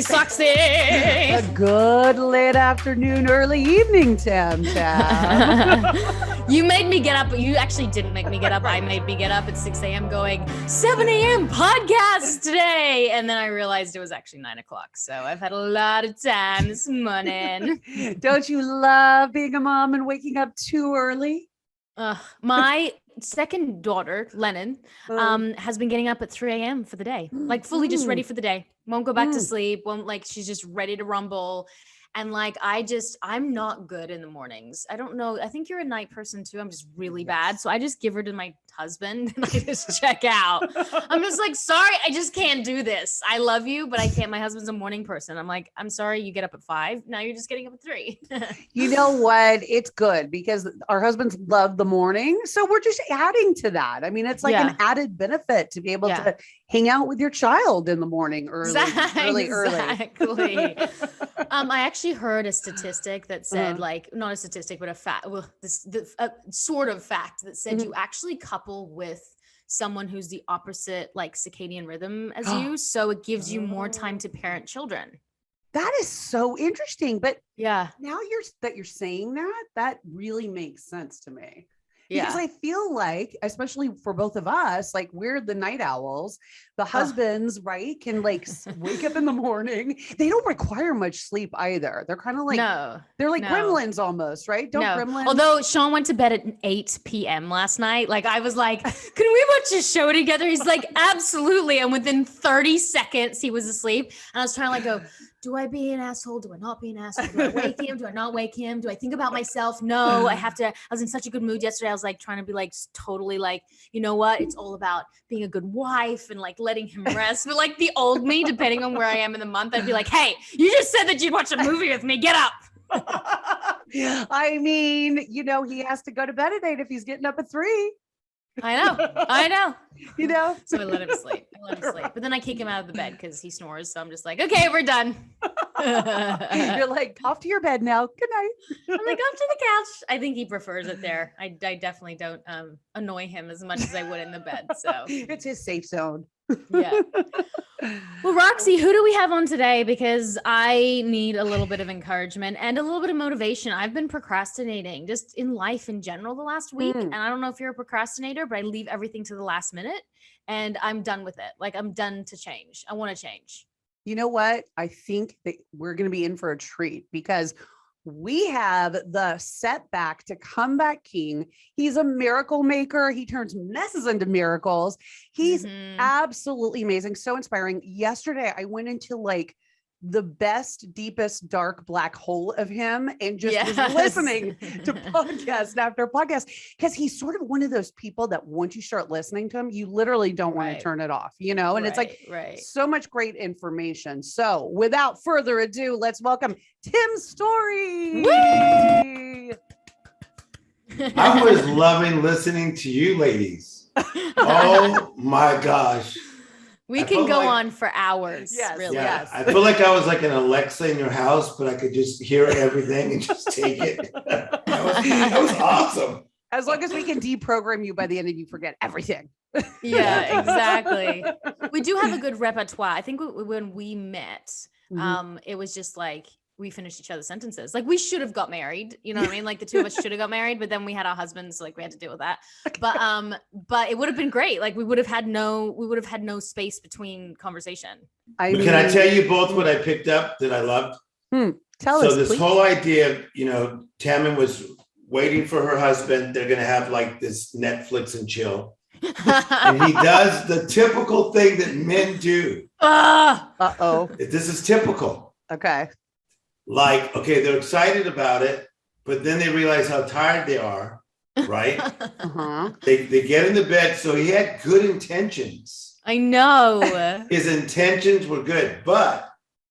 sexy. A good late afternoon, early evening, Tam. You made me get up, but you actually didn't make me get up. I made me get up at 6 a.m. going, 7 a.m. podcast today. And then I realized it was actually 9 o'clock. So I've had a lot of time this morning. Don't you love being a mom and waking up too early? My second daughter, Lennon, has been getting up at 3 a.m. for the day, like fully just ready for the day. Won't go back to sleep. Won't, like, she's just ready to rumble. And like, I'm not good in the mornings. I don't know. I think you're a night person too. I'm just really bad. So I just give her to my husband and I just check out. I'm just like, sorry, I just can't do this. I love you, but I can't. My husband's a morning person. I'm like, I'm sorry, you get up at 5. Now you're just getting up at 3. You know what? It's good because our husbands love the morning. So we're just adding to that. I mean, it's like an added benefit to be able to hang out with your child in the morning early. Exactly. I actually heard a statistic that said, like, not a statistic, but a fact, sort of fact that said you actually couple with someone who's the opposite, like, circadian rhythm as you. So it gives you more time to parent children. That is so interesting. But now you're saying that really makes sense to me. Because Yeah. I feel like, especially for both of us, like we're the night owls, the husbands, right, can like wake up in the morning. They don't require much sleep either. They're kind of like, they're like gremlins almost, right? Gremlins. Although Sean went to bed at 8 p.m. last night. Like I was like, can we watch a show together? He's like, absolutely. And within 30 seconds, he was asleep. And I was trying to like go, do I be an asshole? Do I not be an asshole? Do I wake him? Do I not wake him? Do I think about myself? No, I was in such a good mood yesterday. I was like trying to be like totally like, you know what? It's all about being a good wife and like letting him rest. But like the old me, depending on where I am in the month, I'd be like, hey, you just said that you'd watch a movie with me. Get up. I mean, you know, he has to go to bed at 8 if he's getting up at 3. I know. You know, so I let him sleep. But then I kick him out of the bed because he snores. So I'm just like, okay, we're done. You're like, off to your bed now. Good night. I'm like, off to the couch. I think he prefers it there. I definitely don't annoy him as much as I would in the bed. So it's his safe zone. Yeah. Well, Roxy, who do we have on today? Because I need a little bit of encouragement and a little bit of motivation. I've been procrastinating just in life in general the last week. And I don't know if you're a procrastinator, but I leave everything to the last minute and I'm done with it. Like I'm done to change. I want to change. You know what? I think that we're going to be in for a treat because we have the setback to comeback king. He's a miracle maker. He turns messes into miracles. He's absolutely amazing. So inspiring. Yesterday, I went into like the best, deepest, dark black hole of him and just was listening to podcast after podcast because he's sort of one of those people that once you start listening to him, you literally don't want to turn it off, you know? And it's like so much great information. So without further ado, let's welcome Tim Storey. I was loving listening to you ladies. Oh my gosh. We can go on for hours. Really. Yeah, I feel like I was like an Alexa in your house, but I could just hear everything and just take it. That was awesome. As long as we can deprogram you by the end and you forget everything. Yeah, exactly. We do have a good repertoire. I think when we met, it was just like, we finished each other's sentences. Like we should have got married, you know what I mean? Like the two of us should have got married, but then we had our husbands, so like we had to deal with that. But it would have been great. Like we would have had no space between conversation. Can I tell you both what I picked up that I loved? Tell us, So this please. whole idea of, you know, Tammin was waiting for her husband. They're going to have like this Netflix and chill. And he does the typical thing that men do. This is typical. Okay. Like, okay, they're excited about it, but then they realize how tired they are, right? They get in the bed. So he had good intentions. I know. His intentions were good, but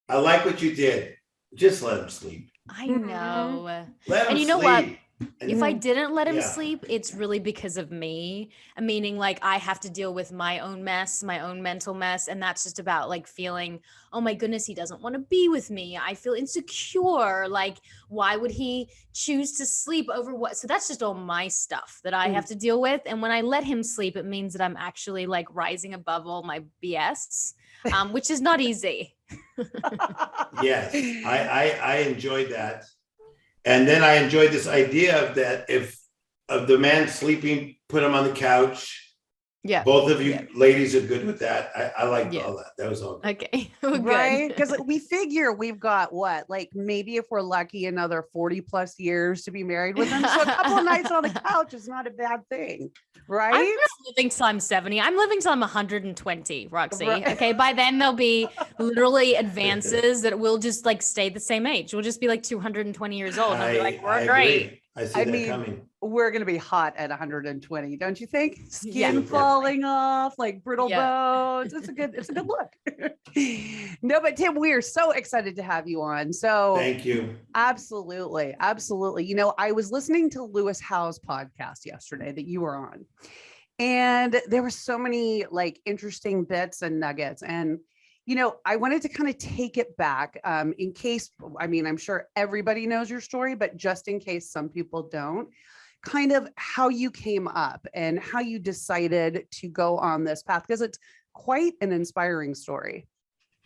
I like what you did. Just let him sleep. I know. Let him and you know sleep. what? And If I didn't let him Yeah. sleep, it's really because of me. Meaning like I have to deal with my own mess, my own mental mess. And that's just about like feeling, oh my goodness, he doesn't want to be with me. I feel insecure. Like, why would he choose to sleep over what? So that's just all my stuff that I have to deal with. And when I let him sleep, it means that I'm actually like rising above all my BS, which is not easy. Yes, I enjoyed that. And then I enjoyed this idea of that if of the man sleeping, put him on the couch. Yeah. Both of you ladies are good with that. I liked all that. That was all good. Okay. Well, right? good. Because we figure we've got what, like maybe if we're lucky, another 40 plus years to be married with him. So a couple of nights on the couch is not a bad thing, right? I'm not living till I'm 70. I'm living till I'm 120, Roxy. Right. Okay. By then there'll be literally advances that will just like stay the same age. We'll just be like 220 years old. And I'll be like, we're great. Agree. I see that coming. We're going to be hot at 120, don't you think? Skin Yeah. falling off, like brittle bones. It's a good look. No, but Tim, we are so excited to have you on. So Thank you. Absolutely. Absolutely. You know, I was listening to Lewis Howe's podcast yesterday that you were on, and there were so many like interesting bits and nuggets. And you know, I wanted to kind of take it back in case, I mean, I'm sure everybody knows your story, but just in case some people don't, kind of how you came up and how you decided to go on this path, because it's quite an inspiring story.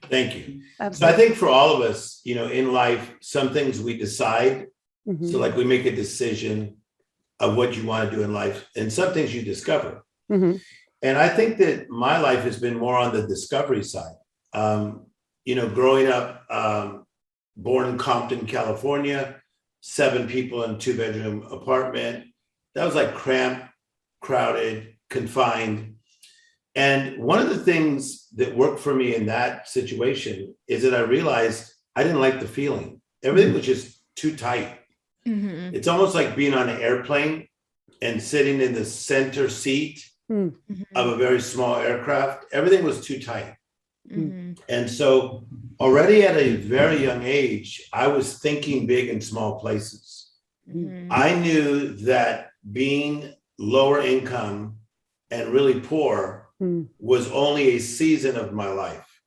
Thank you. Absolutely. So I think for all of us, you know, in life, some things we decide. So like we make a decision of what you want to do in life, and some things you discover. And I think that my life has been more on the discovery side. You know, growing up, born in Compton, California, 7 people in a 2-bedroom apartment. That was like cramped, crowded, confined. And one of the things that worked for me in that situation is that I realized I didn't like the feeling. Everything was just too tight. It's almost like being on an airplane and sitting in the center seat of a very small aircraft. Everything was too tight. And so already at a very young age, I was thinking big in small places. I knew that being lower income and really poor was only a season of my life.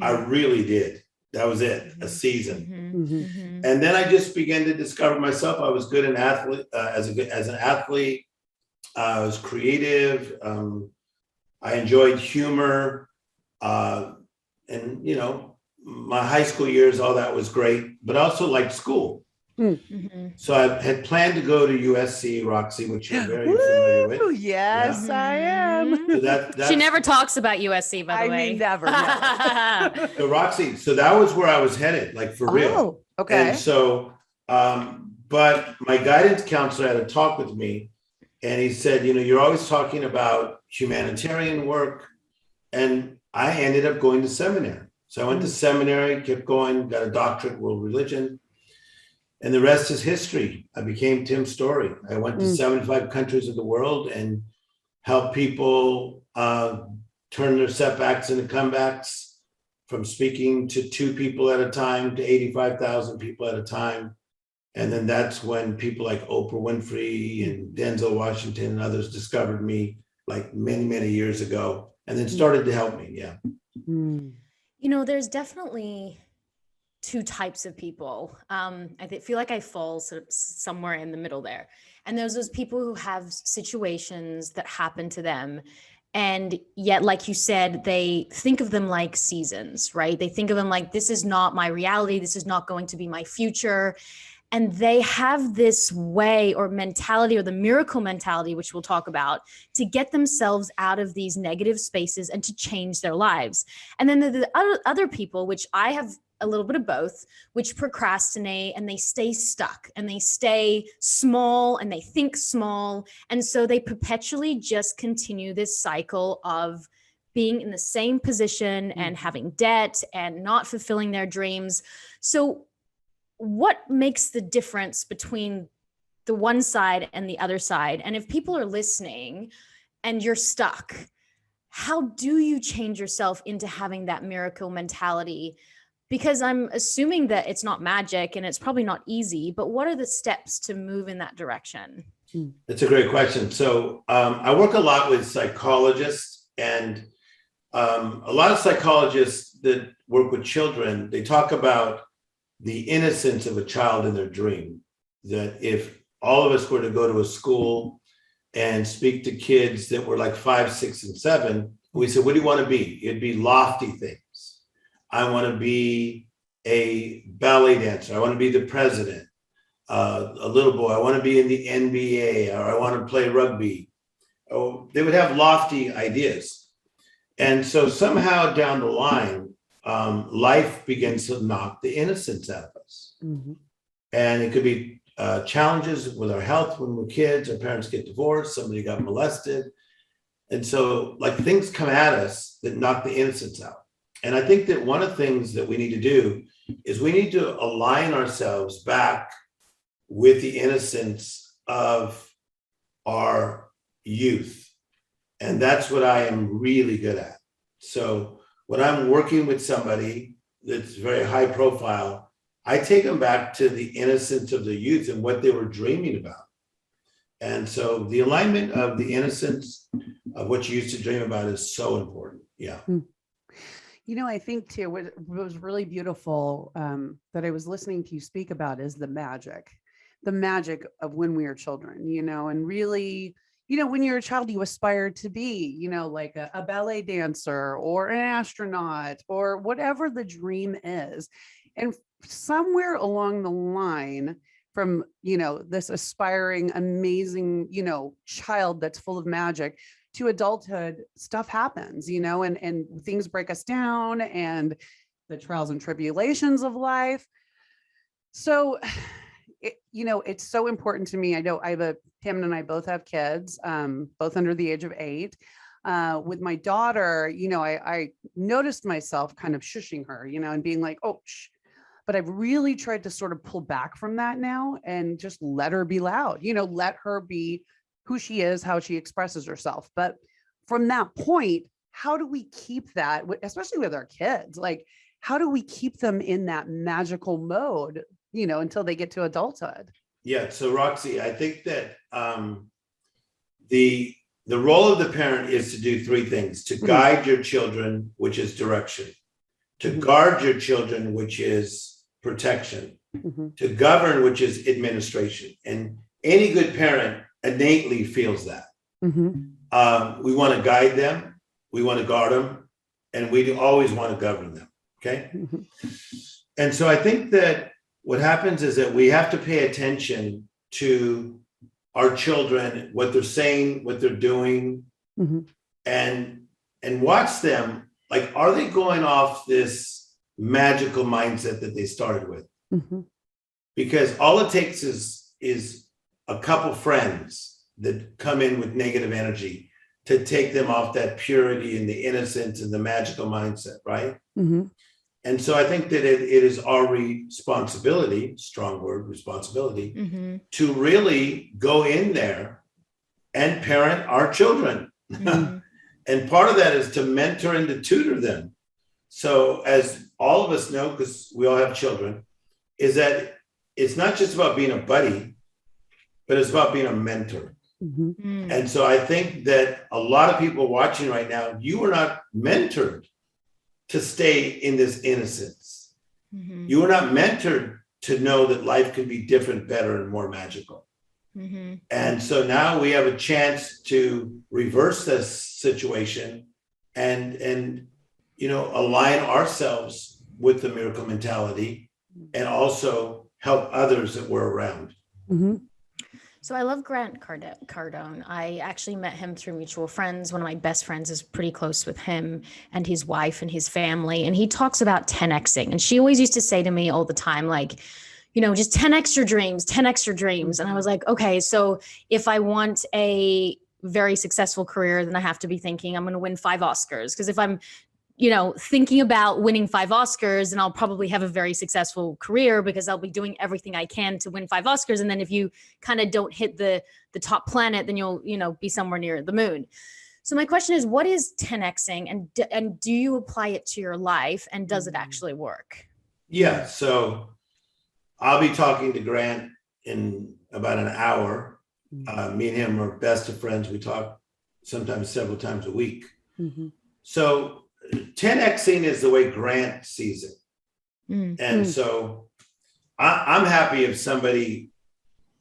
I really did. That was it, a season. And then I just began to discover myself. I was good in athlete, as an athlete. I was creative. I enjoyed humor. And, you know, my high school years, all that was great, but also liked school. So I had planned to go to USC, Roxy, which you're very familiar with. Yes, I am. So that's, She never talks about USC, by the way. I mean, never. So Roxy, so that was where I was headed, like for real. Oh, okay. And so, but my guidance counselor had a talk with me, and he said, you know, you're always talking about humanitarian work. And I ended up going to seminary. So I went to seminary, kept going, got a doctorate in world religion. And the rest is history. I became Tim Storey. I went to 75 countries of the world and helped people turn their setbacks into comebacks, from speaking to 2 people at a time to 85,000 people at a time. And then that's when people like Oprah Winfrey and Denzel Washington and others discovered me like many, many years ago, and then started to help me. Yeah. You know, there's definitely 2 types of people. Feel like I fall sort of somewhere in the middle there. And there's those people who have situations that happen to them. And yet, like you said, they think of them like seasons, right? They think of them like, this is not my reality. This is not going to be my future. And they have this way or mentality, or the miracle mentality, which we'll talk about, to get themselves out of these negative spaces and to change their lives. And then the other people, which I have a little bit of both, which procrastinate and they stay stuck and they stay small and they think small. And so they perpetually just continue this cycle of being in the same position and having debt and not fulfilling their dreams. So what makes the difference between the one side and the other side? And if people are listening and you're stuck, how do you change yourself into having that miracle mentality? Because I'm assuming that it's not magic and it's probably not easy, but what are the steps to move in that direction? It's a great question. So I work a lot with psychologists, and a lot of psychologists that work with children, they talk about the innocence of a child in their dream. That if all of us were to go to a school and speak to kids that were like 5, 6, and 7, we said, what do you want to be? It'd be lofty things. I want to be a ballet dancer. I want to be the president. A little boy, I want to be in the NBA, or I want to play rugby. Oh, they would have lofty ideas. And so somehow down the line, life begins to knock the innocence out of us. Mm-hmm. And it could be challenges with our health when we're kids, our parents get divorced, somebody got molested. And so like things come at us that knock the innocence out. And I think that one of the things that we need to do is we need to align ourselves back with the innocence of our youth. And that's what I am really good at. So when I'm working with somebody that's very high profile, I take them back to the innocence of the youth and what they were dreaming about. And so the alignment of the innocence of what you used to dream about is so important. Yeah. You know, I think too, what was really beautiful that I was listening to you speak about is the magic of when we were children, you know, and really, you know, when you're a child, you aspire to be, you know, like a ballet dancer or an astronaut or whatever the dream is. And somewhere along the line from, you know, this aspiring, amazing, you know, child that's full of magic to adulthood, stuff happens, you know, and things break us down and the trials and tribulations of life. So, you know, it's so important to me. I know Tim and I both have kids, both under the age of 8. With my daughter, you know, I noticed myself kind of shushing her, you know, and being like, oh, shh. But I've really tried to sort of pull back from that now and just let her be loud, you know, let her be who she is, how she expresses herself. But from that point, how do we keep that, especially with our kids? Like, how do we keep them in that magical mode, you know, until they get to adulthood? Yeah. So Roxy, I think that the role of the parent is to do 3 things: to guide your children, which is direction; to guard your children, which is protection; to govern, which is administration. And any good parent innately feels that. We want to guide them, we want to guard them, and we always want to govern them. Okay. And so I think that what happens is that we have to pay attention to our children, what they're saying, what they're doing, and watch them. Like, are they going off this magical mindset that they started with? Because all it takes is a couple friends that come in with negative energy to take them off that purity and the innocence and the magical mindset, right? And so I think that it is our responsibility, strong word, responsibility, to really go in there and parent our children. And part of that is to mentor and to tutor them. So as all of us know, because we all have children, is that it's not just about being a buddy, but it's about being a mentor. And so I think that a lot of people watching right now, you were not mentored to stay in this innocence. You were not mentored to know that life could be different, better, and more magical. And so now we have a chance to reverse this situation and you know, align ourselves with the miracle mentality and also help others that we're around. So I love Grant Cardone. I actually met him through mutual friends. One of my best friends is pretty close with him and his wife and his family. And he talks about 10Xing. And she always used to say to me all the time, like, you know, just 10X your dreams, 10X your dreams. And I was like, okay, so if I want a very successful career, then I have to be thinking I'm going to win 5 Oscars. Because if I'm, you know, thinking about winning 5 Oscars, and I'll probably have a very successful career because I'll be doing everything I can to win 5 Oscars. And then if you kind of don't hit the top planet, then you'll, you know, be somewhere near the moon. So my question is, what is 10Xing, and do you apply it to your life, and does it actually work? Yeah. So I'll be talking to Grant in about an hour. Me and him are best of friends. We talk sometimes several times a week. Mm-hmm. So 10Xing is the way Grant sees it. Mm. And so I'm happy if somebody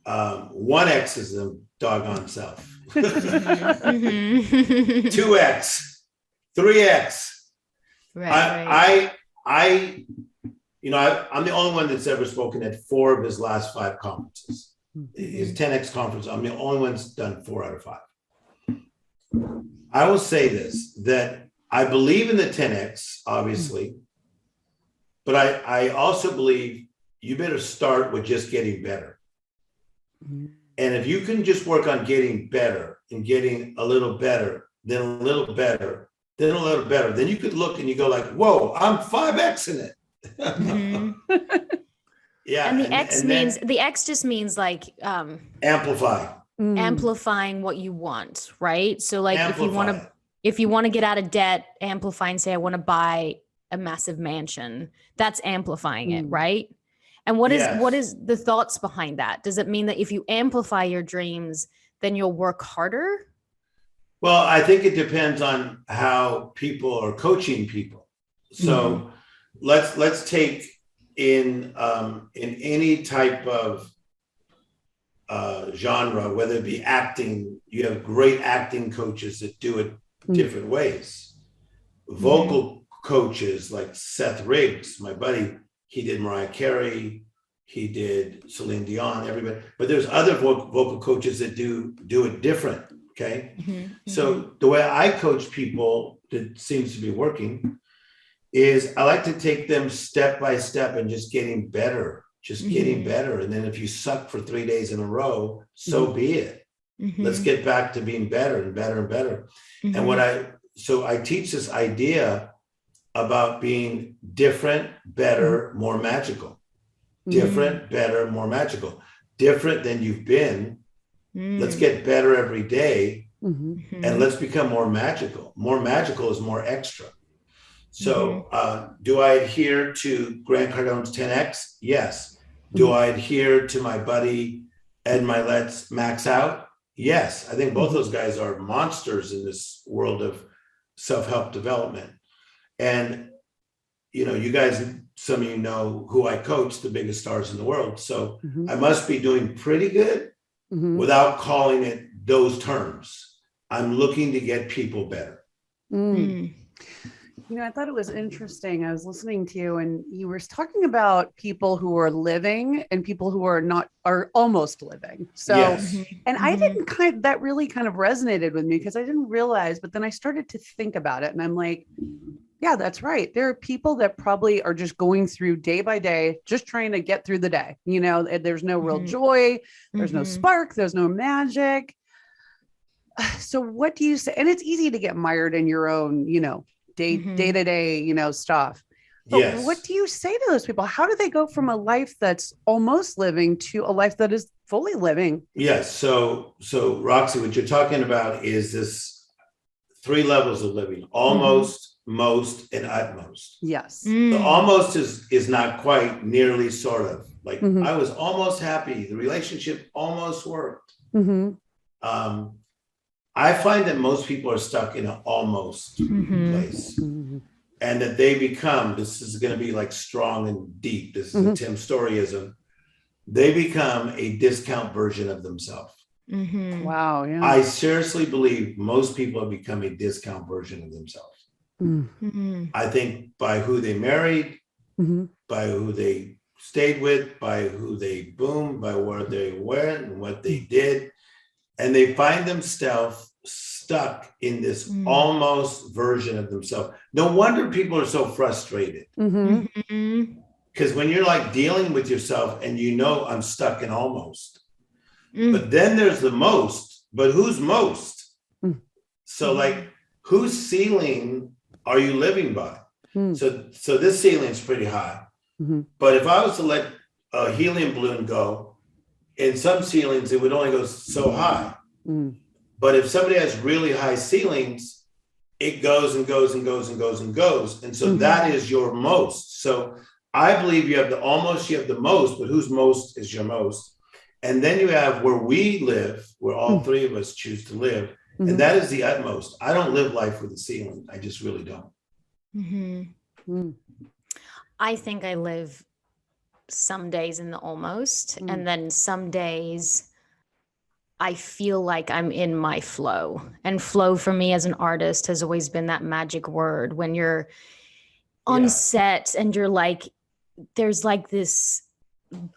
1X's them doggone self. 2X, 3X. Right. I'm the only one that's ever spoken at 4 of his last 5 conferences. His 10X conference, I'm the only one that's done 4 out of 5. I will say this, that I believe in the 10X, obviously, but I also believe you better start with just getting better. And if you can just work on getting better and getting a little better, then a little better, then a little better, then you could look and you go like, whoa, I'm 5X in it. Yeah. And the X just means like amplify. Amplifying what you want, right? So like Amplify. if you want to get out of debt, amplify and say, I want to buy a massive mansion. That's amplifying it, right? And what is the thoughts behind that? Does it mean that if you amplify your dreams, then you'll work harder? Well, I think it depends on how people are coaching people. So let's take in any type of genre, whether it be acting, you have great acting coaches that do it different ways. Vocal coaches like Seth Riggs, my buddy, he did Mariah Carey, he did Celine Dion, everybody. But there's other vocal coaches that do it different, okay? So the way I coach people that seems to be working is I like to take them step by step and just getting better, getting better. And then if you suck for 3 days in a row, so be it. Let's get back to being better and better and better. And so I teach this idea about being different, better, more magical. Different, better, more magical. Different than you've been. Let's get better every day and let's become more magical. More magical is more extra. So do I adhere to Grant Cardone's 10X? Yes. Do I adhere to my buddy Ed Milet's Max Out? Yes. I think both those guys are monsters in this world of self-help development. And, you guys, some of you know who I coach, the biggest stars in the world. So I must be doing pretty good without calling it those terms. I'm looking to get people better. I thought it was interesting. I was listening to you and you were talking about people who are living and people who are almost living. So, and I didn't that really kind of resonated with me because I didn't realize, but then I started to think about it and I'm like, yeah, that's right. There are people that probably are just going through day by day, just trying to get through the day. There's no real joy. There's no spark. There's no magic. So what do you say? And it's easy to get mired in your own, day-to-day, stuff. But what do you say to those people? How do they go from a life that's almost living to a life that is fully living? Yes. So Roxy, what you're talking about is this 3 levels of living: almost, most, and utmost. Yes. The almost is not quite, nearly, sort of. Like I was almost happy. The relationship almost worked. I find that most people are stuck in an almost place, and that they become, this is going to be like strong and deep. This is a Tim Storeyism. They become a discount version of themselves. Wow. Yeah. I seriously believe most people have become a discount version of themselves. I think by who they married, by who they stayed with, by who they boomed, by where they went and what they did. And they find themselves stuck in this almost version of themselves. No wonder people are so frustrated. Because when you're like dealing with yourself and I'm stuck in almost. But then there's the most, but who's most? So like, whose ceiling are you living by? So this ceiling is pretty high. But if I was to let a helium balloon go, in some ceilings, it would only go so high. But if somebody has really high ceilings, it goes and goes and goes and goes and goes. And so that is your most. So I believe you have the almost, you have the most, but whose most is your most? And then you have where we live, where all three of us choose to live. Mhm. And that is the utmost. I don't live life with a ceiling. I just really don't. I think I live some days in the almost, and then some days I feel like I'm in my flow. And flow for me as an artist has always been that magic word when you're on set and you're like, there's like this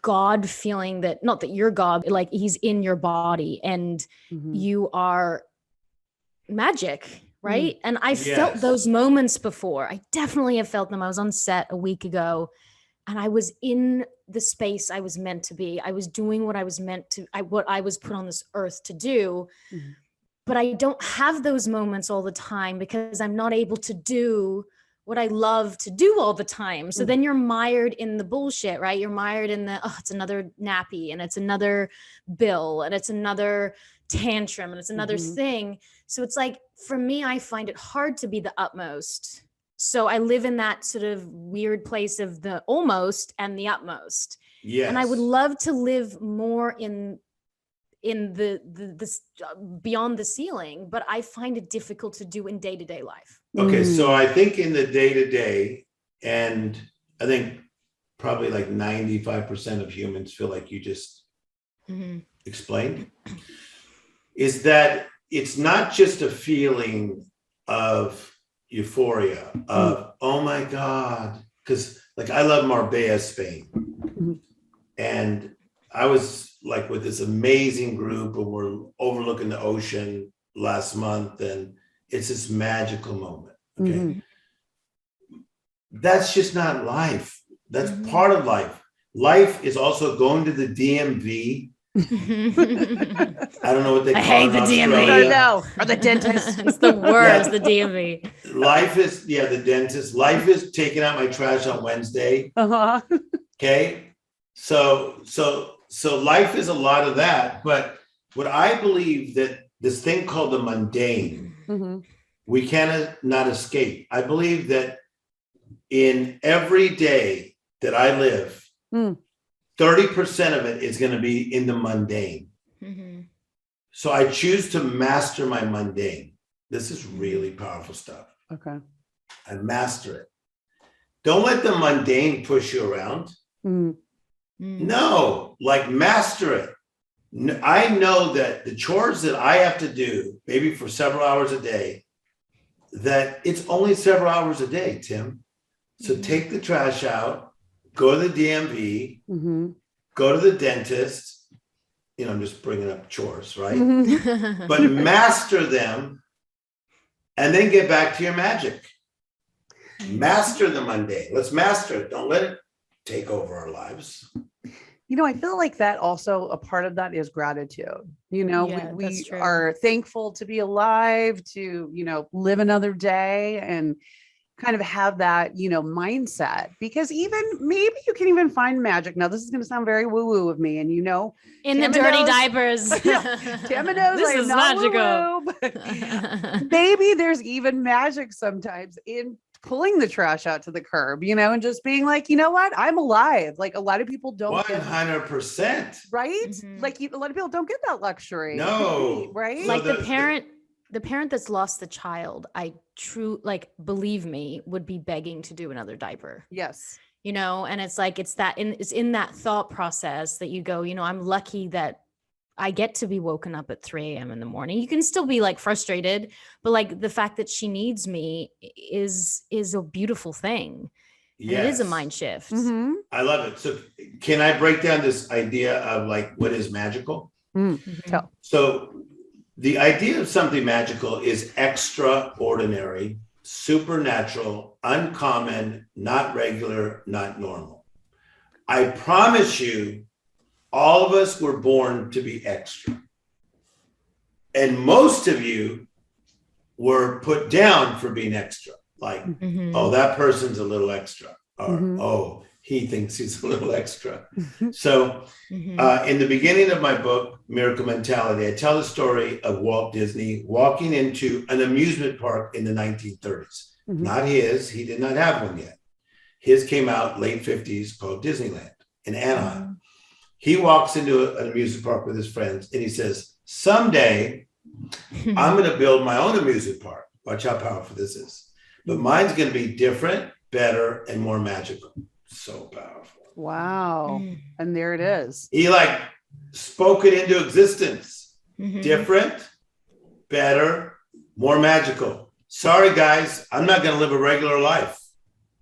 God feeling that, not that you're God, like he's in your body and you are magic, right? And I felt those moments before. I definitely have felt them. I was on set a week ago and I was in the space I was meant to be. I was doing what I was meant to, what I was put on this earth to do. But I don't have those moments all the time because I'm not able to do what I love to do all the time. So then you're mired in the bullshit, right? You're mired in the, it's another nappy and it's another bill and it's another tantrum and it's another thing. So it's like, for me, I find it hard to be the utmost. So I live in that sort of weird place of the almost and the utmost. Yes. And I would love to live more in the beyond the ceiling, but I find it difficult to do in day-to-day life. Okay, so I think in the day-to-day, and I think probably like 95% of humans feel like you just explained, is that it's not just a feeling of euphoria, of, oh my God, because like I love Marbella, Spain. And I was like with this amazing group and we're overlooking the ocean last month and it's this magical moment. Okay. That's just not life. That's part of life. Life is also going to the DMV. I don't know what they call it. I hate the DMV. No, or the dentist. It's the worst, the DMV. Life is, the dentist. Life is taking out my trash on Wednesday. Okay. So life is a lot of that. But what I believe that this thing called the mundane, we cannot escape. I believe that in every day that I live, 30% of it is going to be in the mundane. So I choose to master my mundane. This is really powerful stuff. Okay. I master it. Don't let the mundane push you around. No, like master it. I know that the chores that I have to do, maybe for several hours a day, that it's only several hours a day, Tim. So take the trash out, go to the DMV, go to the dentist. I'm just bringing up chores, right? But master them and then get back to your magic. Master the mundane. Let's master it. Don't let it take over our lives. I feel like that also a part of that is gratitude. We are thankful to be alive, to, live another day and kind of have that, mindset, because even maybe you can even find magic. Now, this is going to sound very woo-woo of me. And, in the dirty diapers, Tamma knows this is magical. But maybe there's even magic sometimes in pulling the trash out to the curb, and just being like, you know what, I'm alive. Like a lot of people don't 100%. Right? Like a lot of people don't get that luxury. No. Right? So like the parent that's lost the child, believe me, would be begging to do another diaper. Yes. And it's like, it's in that thought process that you go, I'm lucky that I get to be woken up at 3 a.m. in the morning. You can still be like frustrated, but like the fact that she needs me is a beautiful thing. Yes. It is a mind shift. I love it. So can I break down this idea of like, what is magical? So the idea of something magical is extraordinary, supernatural, uncommon, not regular, not normal. I promise you, all of us were born to be extra. And most of you were put down for being extra. Like, oh, that person's a little extra. Or, oh, he thinks he's a little extra. So in the beginning of my book, Miracle Mentality, I tell the story of Walt Disney walking into an amusement park in the 1930s. Not his, he did not have one yet. His came out late 50s called Disneyland in Anaheim. He walks into an amusement park with his friends and he says, someday I'm going to build my own amusement park. Watch how powerful this is. But mine's going to be different, better, and more magical. So powerful. Wow. And there it is. He like spoke it into existence. Different, better, more magical. Sorry, guys, I'm not going to live a regular life.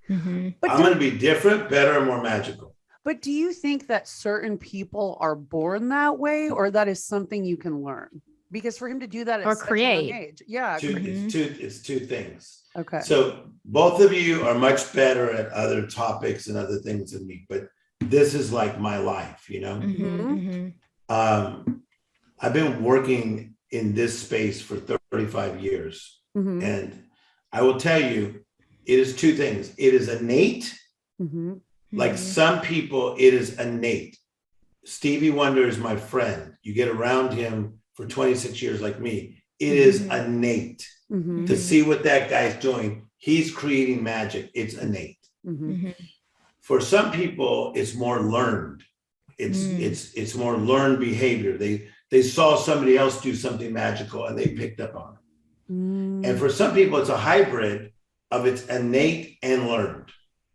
I'm going to be different, better, and more magical. But do you think that certain people are born that way, or that is something you can learn? Because for him to do that at or such create, a young age, yeah, it's two things. Okay. So both of you are much better at other topics and other things than me, but this is like my life, you know. I've been working in this space for 35 years, and I will tell you, it is two things. It is innate. Like some people, it is innate. Stevie Wonder is my friend. You get around him for 26 years like me. It is innate to see what that guy's doing. He's creating magic. It's innate. For some people, it's more learned. It's more learned behavior. They saw somebody else do something magical and they picked up on it. And for some people, it's a hybrid of it's innate and learned.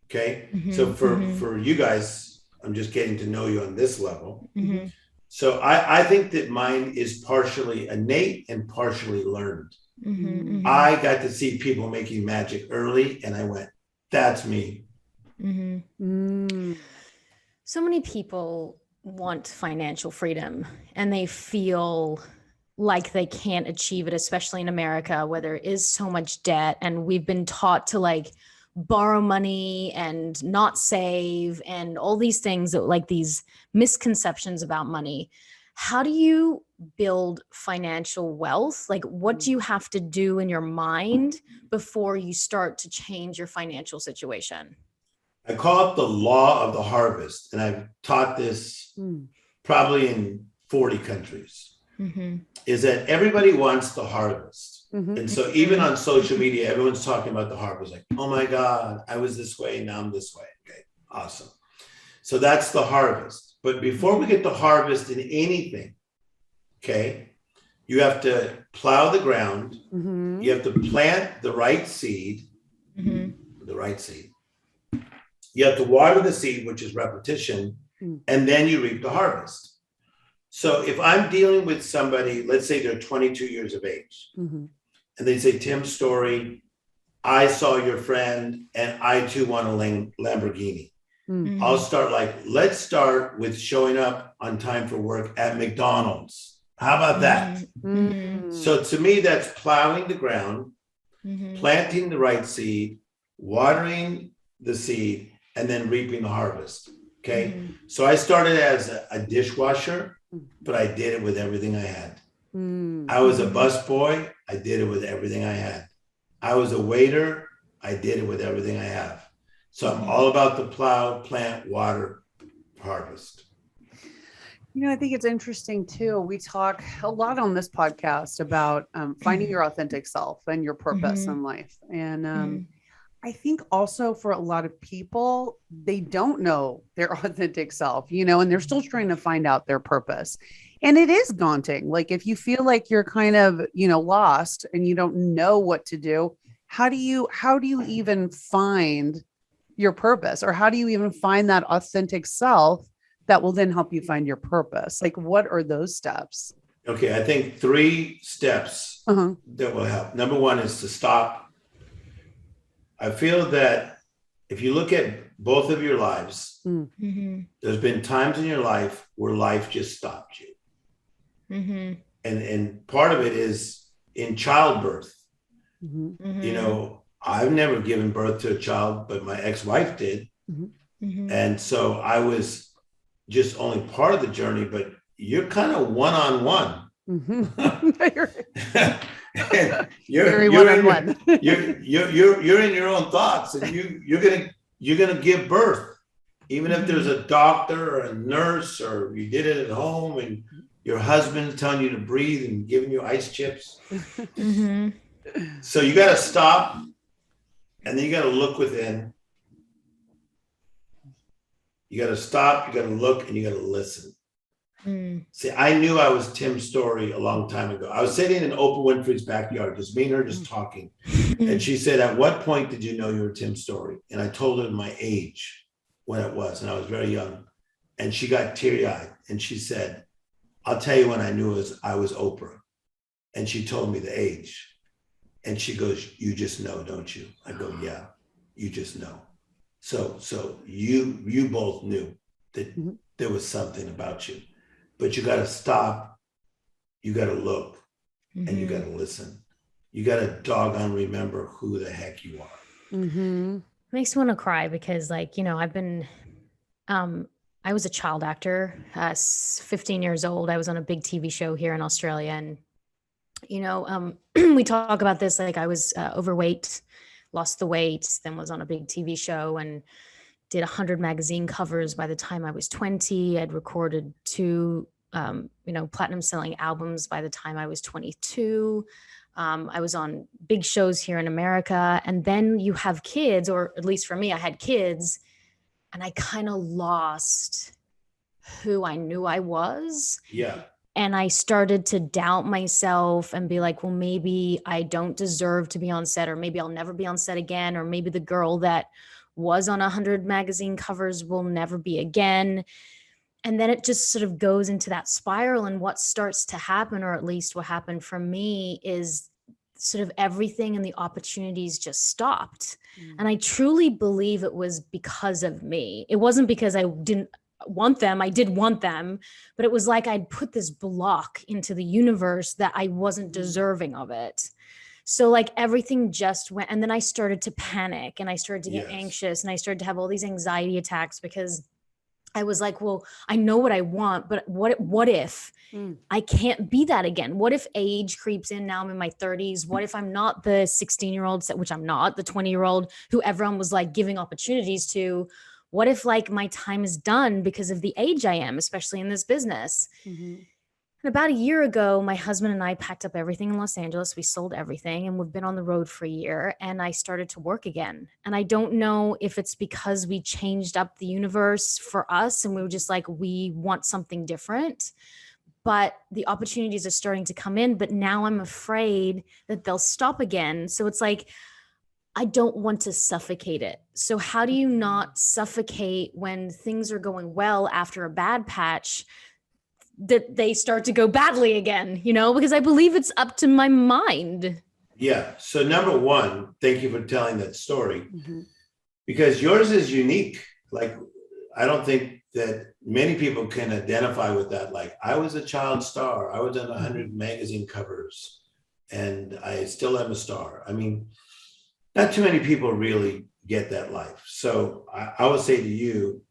Okay. So for you guys, I'm just getting to know you on this level. So I think that mine is partially innate and partially learned. I got to see people making magic early and I went, that's me. So many people want financial freedom and they feel like they can't achieve it, especially in America, where there is so much debt and we've been taught to like borrow money and not save and all these things that like these misconceptions about money. How do you build financial wealth? Like what do you have to do in your mind before you start to change your financial situation? I call it the law of the harvest. And I've taught this probably in 40 countries, is that everybody wants the harvest. And so even on social media, everyone's talking about the harvest, like, oh my God, I was this way, now I'm this way. Okay, awesome. So that's the harvest. But before we get to harvest in anything, okay, you have to plow the ground. You have to plant the right seed, You have to water the seed, which is repetition, and then you reap the harvest. So if I'm dealing with somebody, let's say they're 22 years of age, and they say, Tim Storey, I saw your friend and I too want a Lamborghini. I'll start like, let's start with showing up on time for work at McDonald's. How about that? So to me, that's plowing the ground, planting the right seed, watering the seed, and then reaping the harvest. Okay. So I started as a dishwasher, but I did it with everything I had. I was a busboy. I did it with everything I had. I was a waiter. I did it with everything I have. So I'm all about the plow, plant, water, harvest. You know, I think it's interesting too. We talk a lot on this podcast about finding your authentic self and your purpose in life. And I think also for a lot of people, they don't know their authentic self, you know, and they're still trying to find out their purpose. And it is daunting. Like if you feel like you're kind of, you know, lost and you don't know what to do, how do you even find your purpose? Or how do you even find that authentic self that will then help you find your purpose? Like what are those steps? Okay, I think 3 steps that will help. Number 1 is to stop. I feel that if you look at both of your lives, there's been times in your life where life just stopped you. And part of it is in childbirth. You know, I've never given birth to a child, but my ex-wife did. And so I was just only part of the journey, but you're kind of one-on-one. You're in your own thoughts, and you're gonna give birth, even if there's a doctor or a nurse, or you did it at home and your husband's telling you to breathe and giving you ice chips. So you got to stop, and then you got to look within, You got to stop, you got to look, and you got to listen. Mm. See, I knew I was Tim Storey a long time ago. I was sitting in Oprah Winfrey's backyard, just me and her just talking. And she said, at what point did you know you were Tim Storey? And I told her my age, when it was, and I was very young. And she got teary-eyed and she said, I'll tell you when I knew I was Oprah. And she told me the age. And she goes, you just know, don't you? I go, yeah, you just know. So you both knew that there was something about you, but you got to stop, you got to look, and you got to listen. You got to doggone remember who the heck you are. It makes me want to cry because, like, you know, I've been, I was a child actor, 15 years old. I was on a big TV show here in Australia. And, you know, we talk about this, like I was overweight, lost the weight, then was on a big TV show and did 100 magazine covers by the time I was 20. I'd recorded 2, you know, platinum selling albums by the time I was 22. I was on big shows here in America. And then you have kids, or at least for me, I had kids, and I kind of lost who I knew I was. Yeah. And I started to doubt myself and be like, well, maybe I don't deserve to be on set, or maybe I'll never be on set again, or maybe the girl that was on 100 magazine covers will never be again. And then it just sort of goes into that spiral. And what starts to happen, or at least what happened for me, is sort of everything and the opportunities just stopped. And I truly believe it was because of me. It wasn't because I didn't want them. I did want them, but it was like I'd put this block into the universe that I wasn't deserving of it. So like everything just went, and then I started to panic and I started to get anxious and I started to have all these anxiety attacks because I was like, well, I know what I want, but what if I can't be that again? What if age creeps in? Now I'm in my 30s. What if I'm not the 16-year-old, which I'm not, the 20-year-old who everyone was like giving opportunities to? What if like my time is done because of the age I am, especially in this business? And about a year ago, my husband and I packed up everything in Los Angeles. We sold everything and we've been on the road for a year, and I started to work again. And I don't know if it's because we changed up the universe for us and we were just like, we want something different, but the opportunities are starting to come in, but now I'm afraid that they'll stop again. So it's like, I don't want to suffocate it. So how do you not suffocate when things are going well after a bad patch, that they start to go badly again, you know, because I believe it's up to my mind. Yeah. So number one, thank you for telling that story, because yours is unique. Like, I don't think that many people can identify with that. Like, I was a child star. I was on 100 magazine covers and I still am a star. I mean, not too many people really get that life. So I would say to you,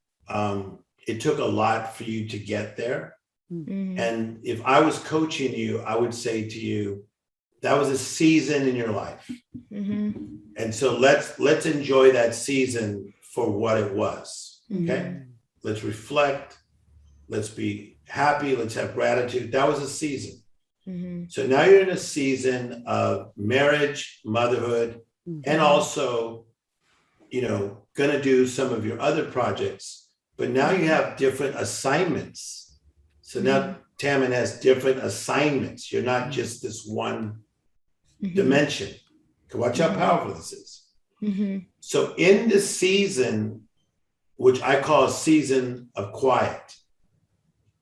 it took a lot for you to get there. And if I was coaching you, I would say to you, that was a season in your life. And so let's enjoy that season for what it was. Okay. Let's reflect. Let's be happy. Let's have gratitude. That was a season. So now you're in a season of marriage, motherhood, and also, you know, going to do some of your other projects, but now you have different assignments. So now Tammin has different assignments. You're not just this one dimension. Watch how powerful this is. So in this season, which I call a season of quiet,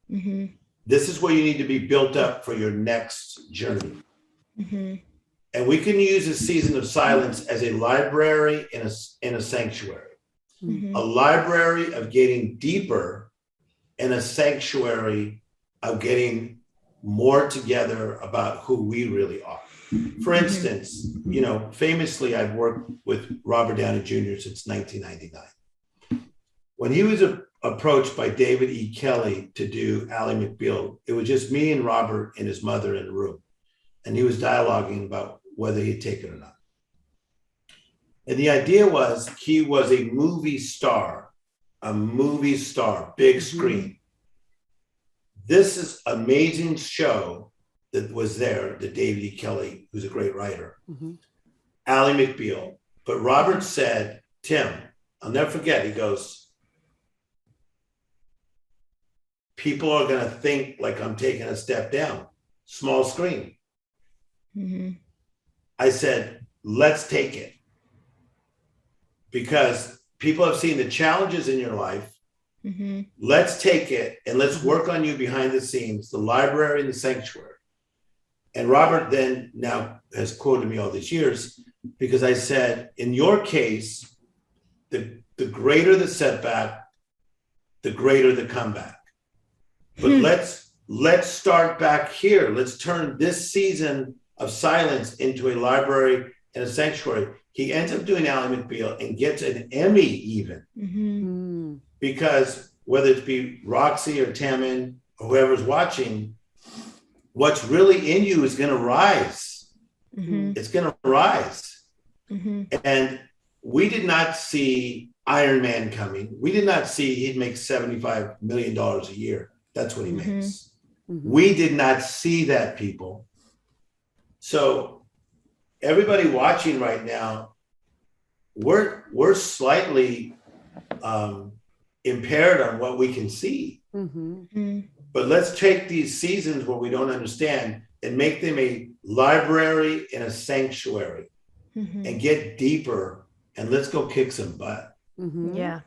this is where you need to be built up for your next journey. And we can use a season of silence as a library in a sanctuary, a library of getting deeper, and a sanctuary of getting more together about who we really are. For instance, you know, famously, I've worked with Robert Downey Jr. since 1999. When he was approached by David E. Kelly to do Ally McBeal, it was just me and Robert and his mother in a room. And he was dialoguing about whether he'd take it or not. And the idea was he was a movie star, big screen. This is amazing show that was there, the David E. Kelly, who's a great writer, Ally McBeal. But Robert said, Tim, I'll never forget, he goes, people are going to think like I'm taking a step down. Small screen. I said, let's take it. Because people have seen the challenges in your life. Let's take it and let's work on you behind the scenes, the library and the sanctuary. And Robert then now has quoted me all these years because I said, in your case, the greater the setback, the greater the comeback. But let's start back here. Let's turn this season of silence into a library and a sanctuary. He ends up doing Ally McBeal and gets an Emmy even. Because whether it be Roxy or Tammin or whoever's watching, what's really in you is going to rise. It's going to rise. And we did not see Iron Man coming. We did not see he'd make $75 million a year. That's what he makes. We did not see that, people. So everybody watching right now, we're slightly impaired on what we can see. But let's take these seasons where we don't understand and make them a library and a sanctuary and get deeper and let's go kick some butt. Yeah.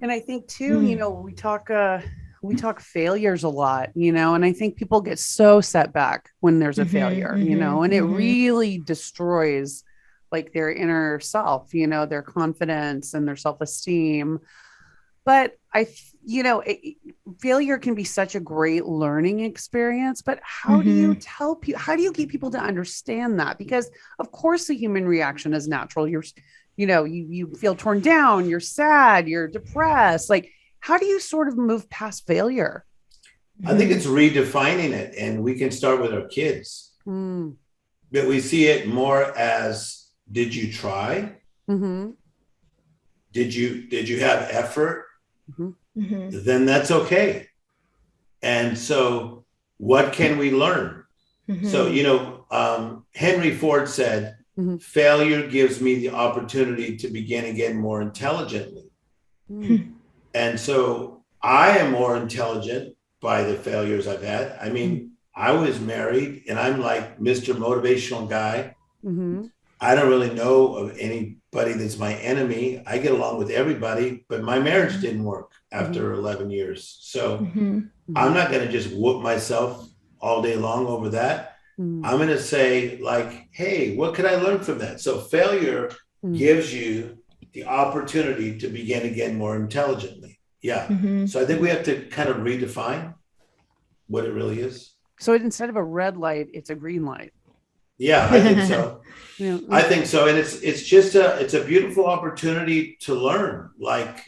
And I think too, you know, we talk failures a lot, you know, and I think people get so set back when there's a failure, you know, and it really destroys like their inner self, you know, their confidence and their self-esteem. But failure can be such a great learning experience, but how do you tell people, how do you get people to understand that? Because of course the human reaction is natural. You feel torn down, you're sad, you're depressed. Like, how do you sort of move past failure? I think it's redefining it, and we can start with our kids. But we see it more as, did you try? Did you have effort? Then that's okay. And so what can we learn? So, Henry Ford said, failure gives me the opportunity to begin again more intelligently. And so I am more intelligent by the failures I've had. I mean, I was married and I'm like Mr. Motivational guy. I don't really know of anybody that's my enemy. I get along with everybody, but my marriage didn't work after 11 years. So I'm not going to just whoop myself all day long over that. I'm going to say like, hey, what could I learn from that? So failure gives you the opportunity to begin again more intelligently. Yeah. So I think we have to kind of redefine what it really is. So instead of a red light, it's a green light. Yeah, I think so. I think so. And it's just a beautiful opportunity to learn. Like,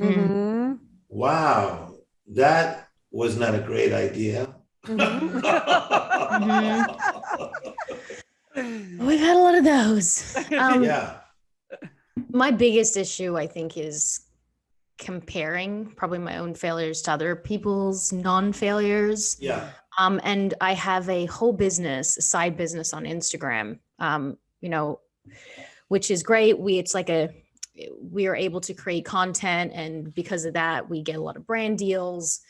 wow, that was not a great idea. We've had a lot of those. Yeah. My biggest issue, I think, is comparing probably my own failures to other people's non-failures. Yeah. And I have a whole business, a side business on Instagram, which is great. We are able to create content, and because of that, we get a lot of brand deals.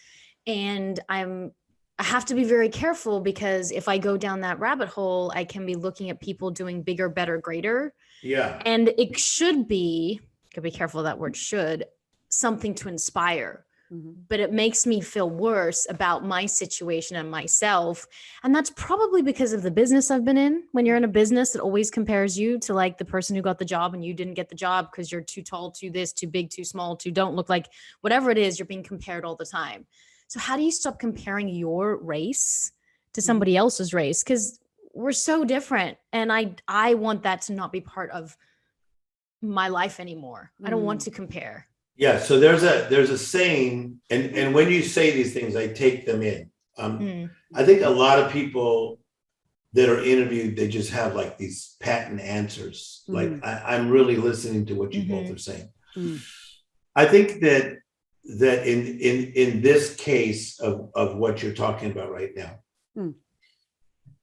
And I have to be very careful, because if I go down that rabbit hole, I can be looking at people doing bigger, better, greater. Yeah. And it should be, gotta be careful of that word should, something to inspire. But it makes me feel worse about my situation and myself. And that's probably because of the business I've been in. When you're in a business that always compares you to like the person who got the job and you didn't get the job because you're too tall, too this, too big, too small, too don't look like, whatever it is, you're being compared all the time. So how do you stop comparing your race to somebody else's race? Because we're so different. And I want that to not be part of my life anymore. I don't want to compare. Yeah. So there's a saying, and when you say these things, I take them in. I think a lot of people that are interviewed, they just have like these patent answers. Like I'm really listening to what you both are saying. I think that in this case of what you're talking about right now,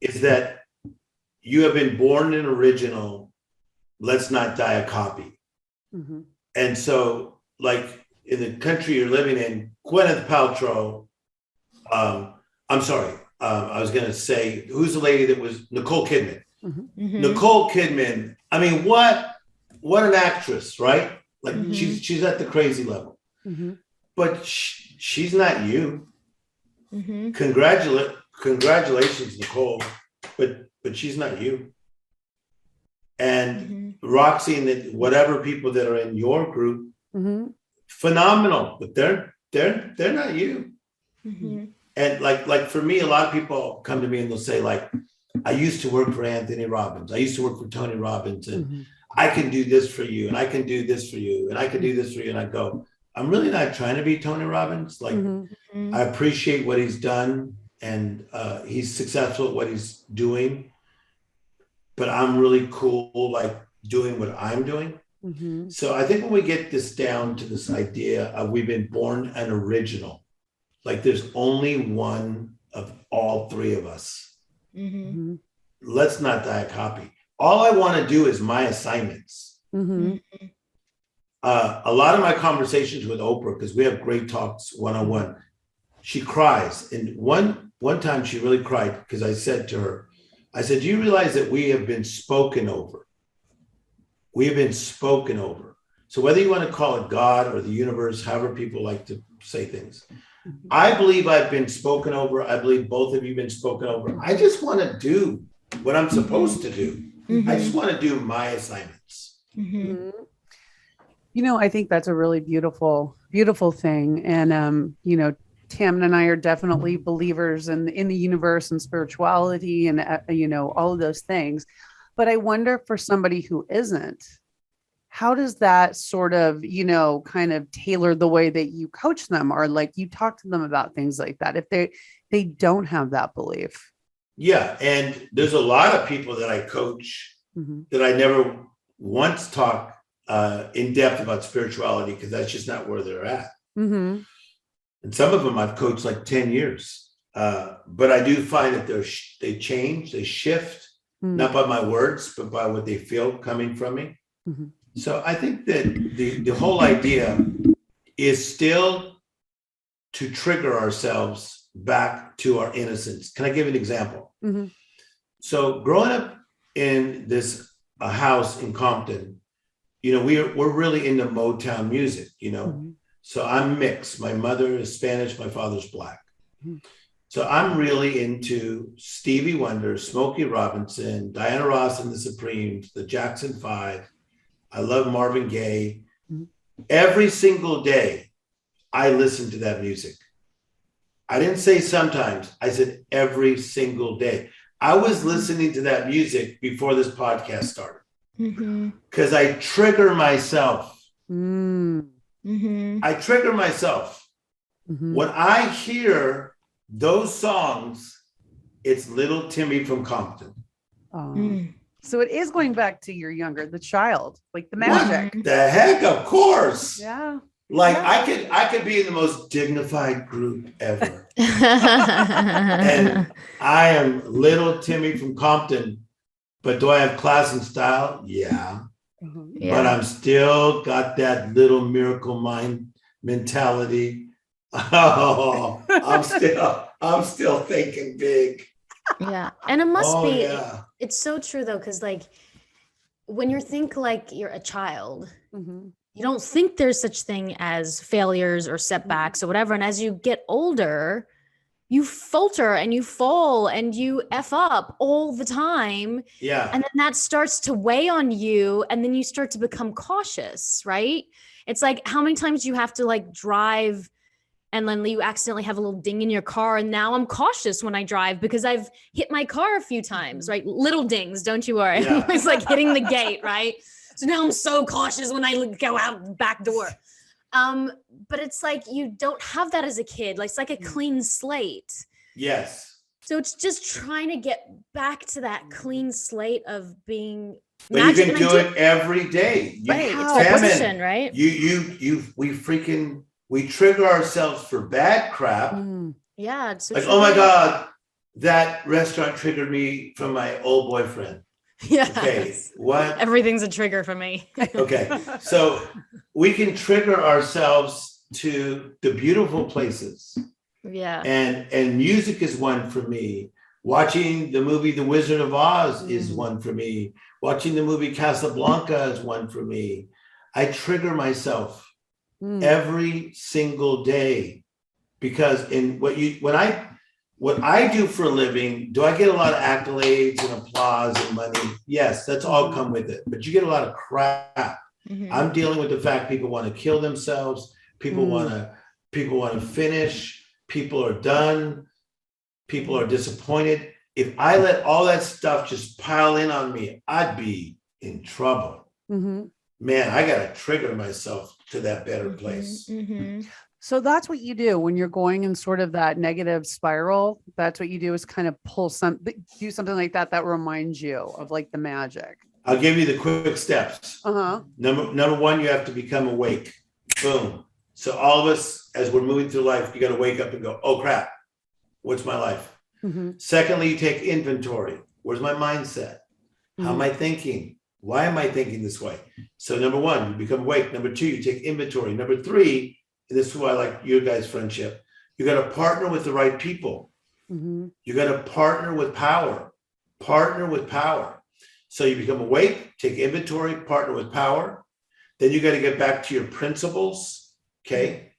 is that you have been born an original. Let's not die a copy. And so, like in the country you're living in, Gwyneth Paltrow I'm sorry. I was going to say, who's the lady that was Nicole Kidman? Mm-hmm. Nicole Kidman. I mean, what an actress, right? Like she's at the crazy level, but she's not you. Congratulations, Nicole, but she's not you. And Roxy and whatever people that are in your group, phenomenal, but they're not you. And like for me, a lot of people come to me and they'll say, like, I used to work for Anthony Robbins. I used to work for Tony Robbins, and I can do this for you, and I can do this for you, and I can do this for you. And I go, I'm really not trying to be Tony Robbins. Like, I appreciate what he's done, and he's successful at what he's doing, but I'm really cool, like, doing what I'm doing. So I think when we get this down to this idea of we've been born an original, like there's only one of all three of us. Let's not die a copy. All I want to do is my assignments. A lot of my conversations with Oprah, because we have great talks one-on-one, she cries. And one time she really cried because I said to her, I said, do you realize that we have been spoken over? We have been spoken over. So whether you want to call it God or the universe, however people like to say things, I believe I've been spoken over. I believe both of you have been spoken over. I just want to do what I'm supposed to do. I just want to do my assignments. You know, I think that's a really beautiful thing. And, you know, Tam and I are definitely believers in the universe and spirituality and, you know, all of those things. But I wonder for somebody who isn't, how does that sort of, you know, kind of tailor the way that you coach them or like you talk to them about things like that if they don't have that belief? Yeah. And there's a lot of people that I coach that I never once talk in depth about spirituality because that's just not where they're at. And some of them I've coached like 10 years. But I do find that they change, they shift, not by my words, but by what they feel coming from me. So I think that the whole idea is still to trigger ourselves back to our innocence. Can I give an example? So growing up in this house in Compton, you know, we're really into Motown music, you know. So I'm mixed. My mother is Spanish, my father's Black. So I'm really into Stevie Wonder, Smokey Robinson, Diana Ross and the Supremes, the Jackson 5. I love Marvin Gaye. Every single day, I listen to that music. I didn't say sometimes, I said every single day. I was listening to that music before this podcast started because I trigger myself. I trigger myself. When I hear those songs, it's little Timmy from Compton. So it is going back to your the child, like the magic. What the heck? Of course. Yeah. Like I could be in the most dignified group ever. And I am little Timmy from Compton, but do I have class and style? Yeah. But I'm still got that little miracle mind mentality. Oh, I'm still thinking big. Yeah. And it must be, yeah. It's so true though. Cause like when you think like you're a child, you don't think there's such thing as failures or setbacks or whatever. And as you get older, you falter and you fall and you F up all the time. Yeah. And then that starts to weigh on you. And then you start to become cautious, right? It's like, how many times do you have to like drive and then you accidentally have a little ding in your car. And now I'm cautious when I drive because I've hit my car a few times, right? Little dings, don't you worry. Yeah. It's like hitting the gate, right? So now I'm so cautious when I go out the back door. But it's like, you don't have that as a kid. Like, it's like a clean slate. Yes. So it's just trying to get back to that clean slate of being But magic. you can do it every day. Right. It's repetition, right? We trigger ourselves for bad crap. Yeah. It's so like, true. oh my God, that restaurant triggered me from my old boyfriend. Yeah. Okay, what? Everything's a trigger for me. Okay, so we can trigger ourselves to the beautiful places Yeah. And music is one for me. Watching the movie The Wizard of Oz is one for me. Watching the movie Casablanca is one for me. I trigger myself every single day because what I do for a living, do I get a lot of accolades and applause and money? Yes, that's all come with it. But you get a lot of crap. I'm dealing with the fact people want to kill themselves. People want to finish. People are done. People are disappointed. If I let all that stuff just pile in on me, I'd be in trouble. Man, I got to trigger myself to that better place. So that's what you do when you're going in sort of that negative spiral. That's what you do, is kind of do something like that that reminds you of like the magic. I'll give you the quick steps. Number one, you have to become awake. Boom. So all of us, as we're moving through life, you got to wake up and go, oh crap, what's my life? Secondly, you take inventory. Where's my mindset? How am I thinking? Why am I thinking this way? So number one, you become awake. Number two, you take inventory. Number three, and this is why I like your guys' friendship, you got to partner with the right people. You got to partner with power. Partner with power. So you become awake, take inventory, partner with power. Then you got to get back to your principles. Okay.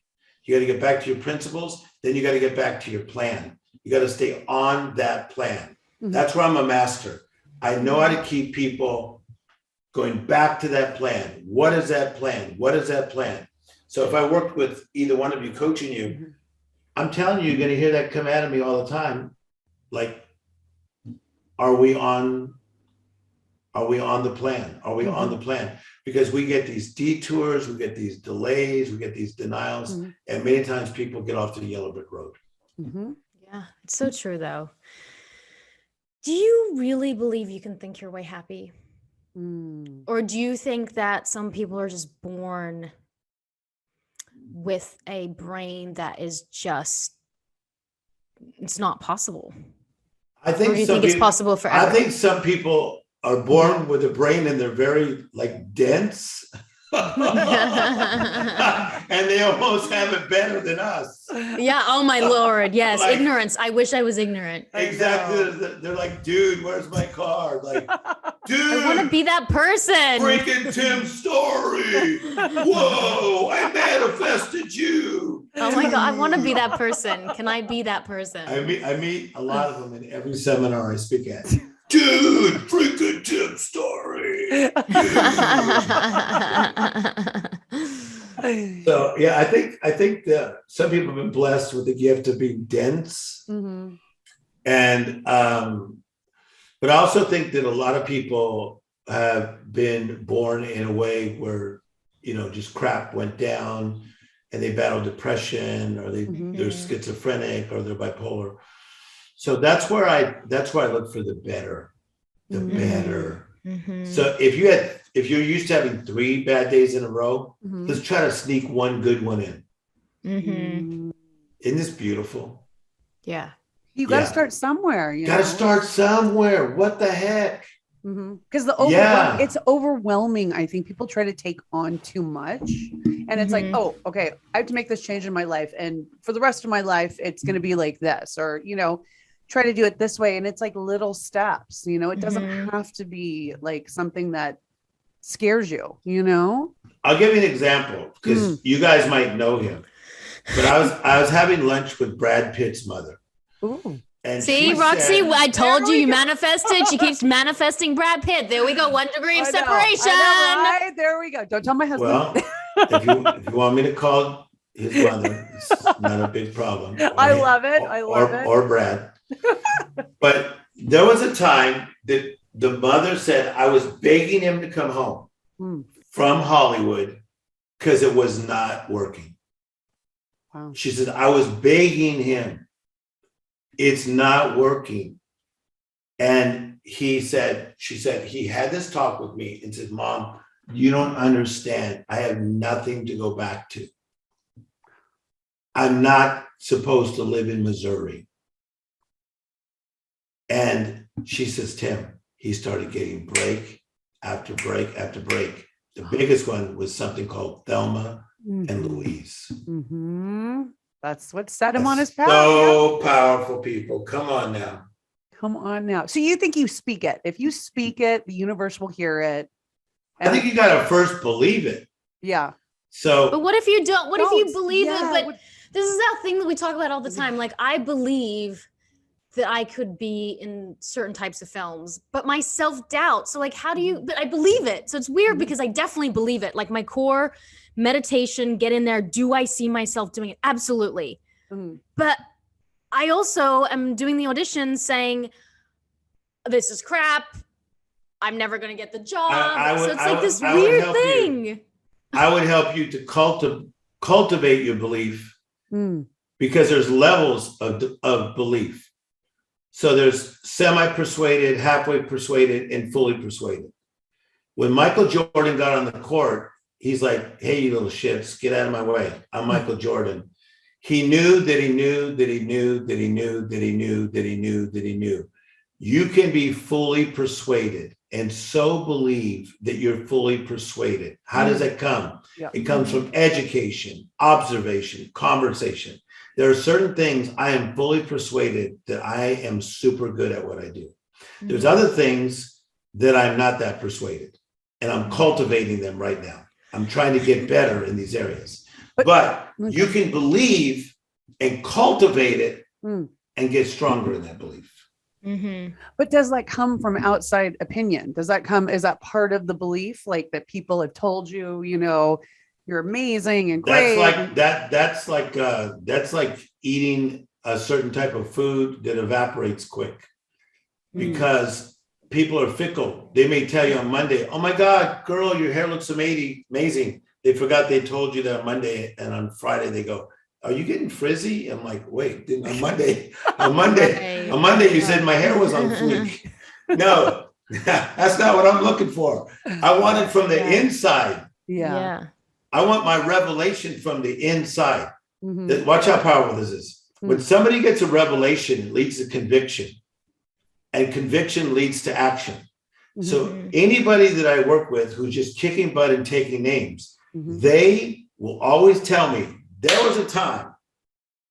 You got to get back to your principles. Then you got to get back to your plan. You got to stay on that plan. That's where I'm a master. I know how to keep people going back to that plan. What is that plan? What is that plan? So if I worked with either one of you coaching you, I'm telling you, you're going to hear that come out of me all the time. Like, are we on the plan? Are we on the plan? Because we get these detours, we get these delays, we get these denials, and many times people get off the yellow brick road. Yeah, it's so true though. Do you really believe you can think your way happy? Or do you think that some people are just born with a brain that is just, it's not possible? I think, or do you think it's possible for everyone? I think some people are born with a brain and they're very like dense. And they almost have it better than us. Yeah. Oh my Lord. Yes. Like, ignorance. I wish I was ignorant. Exactly. They're like, dude, where's my card? Like, dude, I want to be that person. Freaking Tim Storey. Whoa, I manifested you. Oh my God. I want to be that person. Can I be that person? I meet a lot of them in every seminar I speak at. Dude, freaking Tim Storey. So yeah, I think that some people have been blessed with the gift of being dense. And but I also think that a lot of people have been born in a way where, you know, just crap went down and they battle depression, or they're schizophrenic, or they're bipolar. So that's where I look for the better. So if you're used to having 3 bad days in a row, let's try to sneak one good one in. Isn't this beautiful? Yeah. You got to start somewhere. You got to start somewhere. What the heck? Because it's overwhelming. I think people try to take on too much, and it's like, oh, okay, I have to make this change in my life, and for the rest of my life, it's going to be like this, or, you know, try to do it this way. And it's like little steps, you know, it doesn't have to be like something that scares you, you know? I'll give you an example, because you guys might know him, but I was having lunch with Brad Pitt's mother. Ooh. And see, Roxy, I told you, you manifested. She keeps manifesting Brad Pitt. There we go. 1 degree of separation. I know, right? There we go. Don't tell my husband. Well, if you want me to call his mother, it's not a big problem. I love it. I love it. Or Brad. But there was a time that the mother said, I was begging him to come home from Hollywood because it was not working. Wow. She said, I was begging him. It's not working. And she said, he had this talk with me and said, Mom, you don't understand. I have nothing to go back to. I'm not supposed to live in Missouri. And she says, Tim, he started getting break after break after break. The biggest one was something called Thelma and Louise. That's what set him on his path. So powerful, people. Come on now. Come on now. So you think you speak it? If you speak it, the universe will hear it. I think you got to first believe it. Yeah. So, but what if you don't? What if you believe it? But what- this is that thing that we talk about all the time. Like, I believe that I could be in certain types of films, but my self-doubt. So like, how do you, but I believe it. So it's weird because I definitely believe it. Like my core meditation, get in there. Do I see myself doing it? Absolutely. But I also am doing the audition saying, this is crap. I'm never going to get the job. So it's like this weird thing. I would help you to cultivate your belief because there's levels of belief. So there's semi-persuaded, halfway persuaded, and fully persuaded. When Michael Jordan got on the court, he's like, hey, you little shits, get out of my way. I'm Michael Jordan. He knew that he knew that he knew that he knew that he knew that he knew that he knew. You can be fully persuaded and so believe that you're fully persuaded. How does that come? Yeah. It comes from education, observation, conversation. There are certain things I am fully persuaded that I am super good at what I do. There's other things that I'm not that persuaded, and I'm cultivating them right now. I'm trying to get better in these areas. But you can believe and cultivate it and get stronger in that belief. But does that come from outside opinion? Is that part of the belief, like that people have told you, you know, you're amazing and great? That's like eating a certain type of food that evaporates quick because people are fickle. They may tell you on Monday, oh my God, girl, your hair looks amazing. They forgot they told you that on Monday, and on Friday they go, are you getting frizzy? I'm like, wait, on Monday, you said my hair was on fleek. No, that's not what I'm looking for. I want it from the inside. Yeah. I want my revelation from the inside. Watch how powerful this is. When somebody gets a revelation, it leads to conviction, and conviction leads to action. So anybody that I work with who's just kicking butt and taking names, they will always tell me, there was a time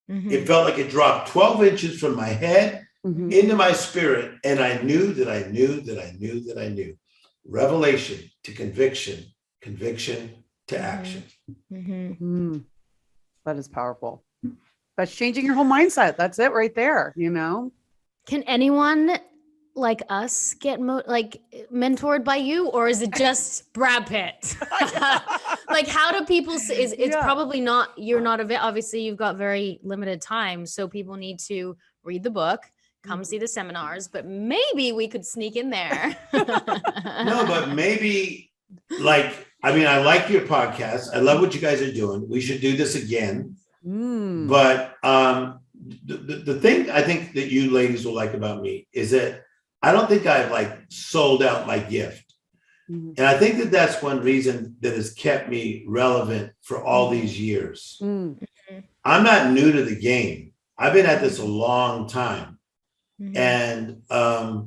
it felt like it dropped 12 inches from my head into my spirit, and I knew that I knew that I knew that I knew. Revelation to conviction, conviction to action. That is powerful. That's changing your whole mindset. That's it right there, you know? Can anyone like us get mentored by you, or is it just Brad Pitt? Like, how do people it's probably not, you're not obviously you've got very limited time, so people need to read the book, come see the seminars, but maybe we could sneak in there. No, but maybe I like your podcast. I love what you guys are doing. We should do this again. But the thing I think that you ladies will like about me is that I don't think I've sold out my gift. And I think that that's one reason that has kept me relevant for all these years. I'm not new to the game. I've been at this a long time. And, I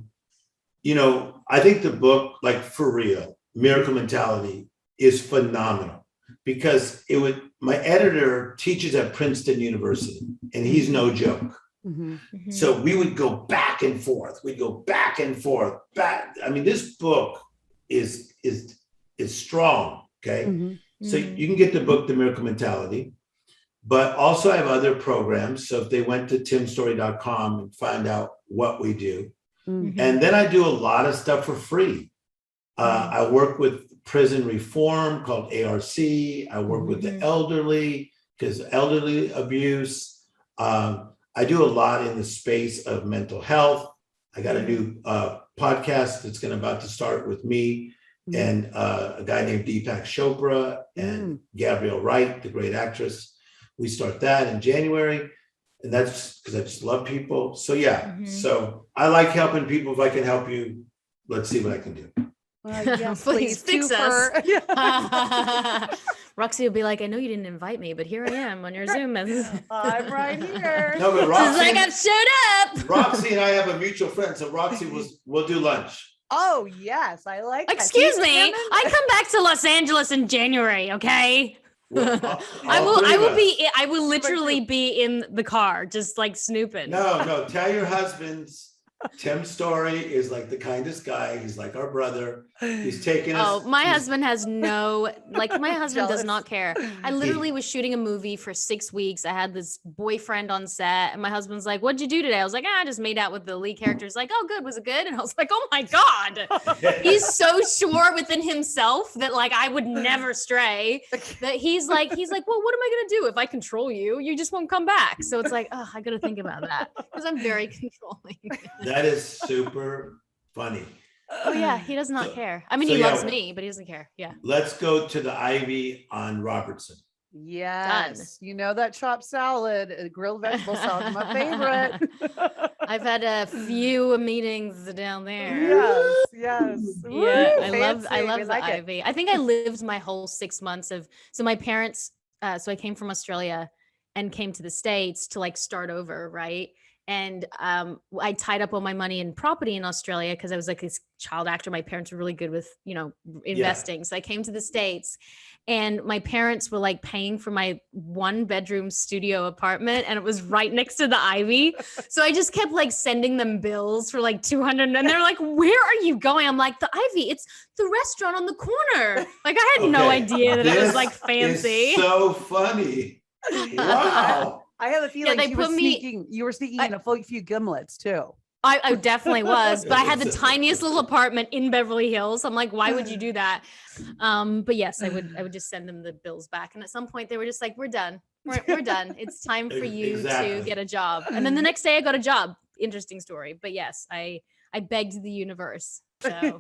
think the book, for real, Miracle Mentality, is phenomenal because my editor teaches at Princeton University, and he's no joke. So we would go back and forth. We'd go back and forth. I mean, this book is strong. Okay. So you can get the book, The Miracle Mentality, but also I have other programs. So if they went to timstorey.com and find out what we do, and then I do a lot of stuff for free. I work with prison reform called ARC. I work with the elderly because elderly abuse. I do a lot in the space of mental health. I got a new podcast that's about to start with me and a guy named Deepak Chopra and Gabrielle Wright, the great actress. We start that in January. And that's because I just love people. So so I like helping people. If I can help you, let's see what I can do. Yes, please fix us. Roxy will be like, I know you didn't invite me, but here I am on your Zoom. I'm right here. No, but Roxy, I've showed up. Roxy and I have a mutual friend, so Roxy we'll do lunch. Oh yes, I like. Excuse me, I come back to Los Angeles in January. Okay. I will literally be in the car, just like snooping. No, tell your husbands Tim Storey is like the kindest guy. He's like our brother. He's taking us. Oh, my husband has no, like my husband does not care. I literally He- was shooting a movie for 6 weeks. I had this boyfriend on set and my husband's like, what'd you do today? I was like, I just made out with the lead character. He's like, oh, good. Was it good? And I was like, oh my God. He's so sure within himself that like, I would never stray, that he's like, well, what am I going to do? If I control you, you just won't come back. So it's like, oh, I got to think about that because I'm very controlling. That is super funny. Oh yeah, he does not care. I mean, So, he yeah. loves me, but he doesn't care. Yeah. Let's go to the Ivy on Robertson. Yes. You know that chopped salad, grilled vegetable salad is my favorite. I've had a few meetings down there. Yes. Yeah, Woo, I love fancy. We the like it. Ivy. I think I lived my whole 6 months of, so my parents, so I came from Australia and came to the States to like start over, right? And I tied up all my money in property in Australia because I was like this child actor. My parents were really good with, investing. So I came to the States and my parents were like paying for my 1-bedroom studio apartment and it was right next to the Ivy. So I just kept like sending them bills for like 200 and they're like, where are you going? I'm like, the Ivy, it's the restaurant on the corner. Like I had no idea that it was like fancy. Is so funny. Wow. I have a feeling they you put were sneaking in a few gimlets too. I definitely was, but I had the tiniest little apartment in Beverly Hills. I'm like, why would you do that? But yes, I would just send them the bills back. And at some point they were just like, we're done. We're done. It's time for you to get a job. And then the next day I got a job. Interesting story. But yes, I begged the universe. So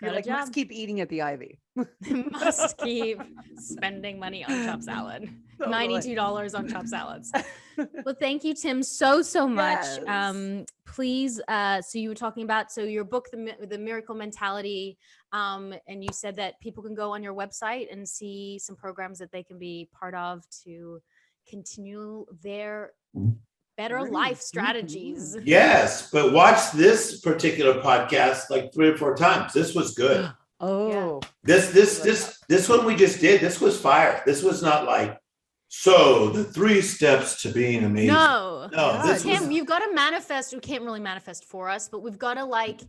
You're like, must keep eating at the Ivy. Must keep spending money on chopped salad. $92 on chopped salads. Well, thank you, Tim, so much. Yes. Please, so you were talking about, so your book, the Miracle Mentality, and you said that people can go on your website and see some programs that they can be part of to continue their better life strategies. Yes, but watch this particular podcast like 3 or 4 times. This was good. Oh, This one we just did. This was fire. This was not like, so the 3 steps to being amazing. No. Tim, you've got to manifest. We can't really manifest for us, but we've got to like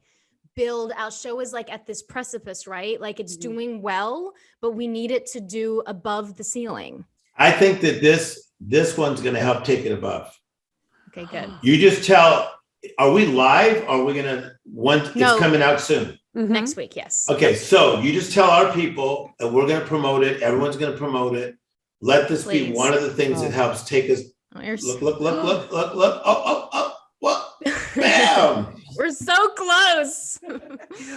build. Our show is like at this precipice, right? Like it's doing well, but we need it to do above the ceiling. I think that this one's going to help take it above. Okay, good. You just tell, are we live? Or are we gonna it's coming out soon? Next week, yes. Okay, so you just tell our people and we're gonna promote it. Everyone's gonna promote it. Let this be one of the things that helps take us. Look. Oh, what? Bam! We're so close.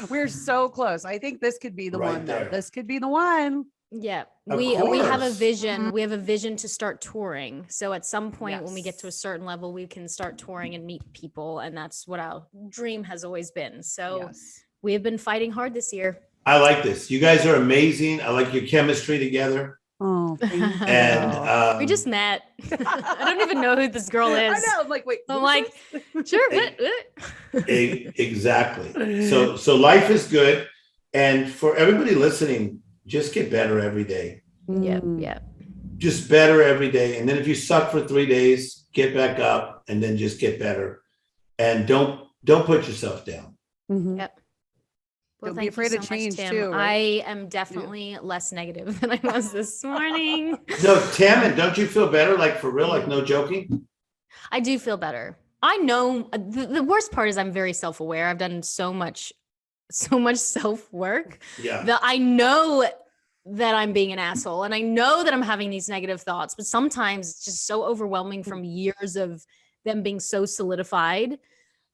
We're so close. I think this could be the one though. there. This could be the one. Yeah, Of we have a course. vision. We have a vision to start touring. So at some point when we get to a certain level, we can start touring and meet people. And that's what our dream has always been. So we have been fighting hard this year. I like this. You guys are amazing. I like your chemistry together. Oh, thank you. And we just met. I don't even know who this girl is. I know. I'm like, wait. I'm like, sure. Exactly. So life is good. And for everybody listening, just get better every day. Yeah. Just better every day. And then if you suck for 3 days, get back up and then just get better. And don't put yourself down. Mm-hmm. Yep. Well, Don't be afraid of change too. Right? I am definitely less negative than I was this morning. No, Tammin, don't you feel better? Like for real, like no joking? I do feel better. I know the worst part is I'm very self-aware. I've done so much self-work that I know that I'm being an asshole and I know that I'm having these negative thoughts, but sometimes it's just so overwhelming from years of them being so solidified.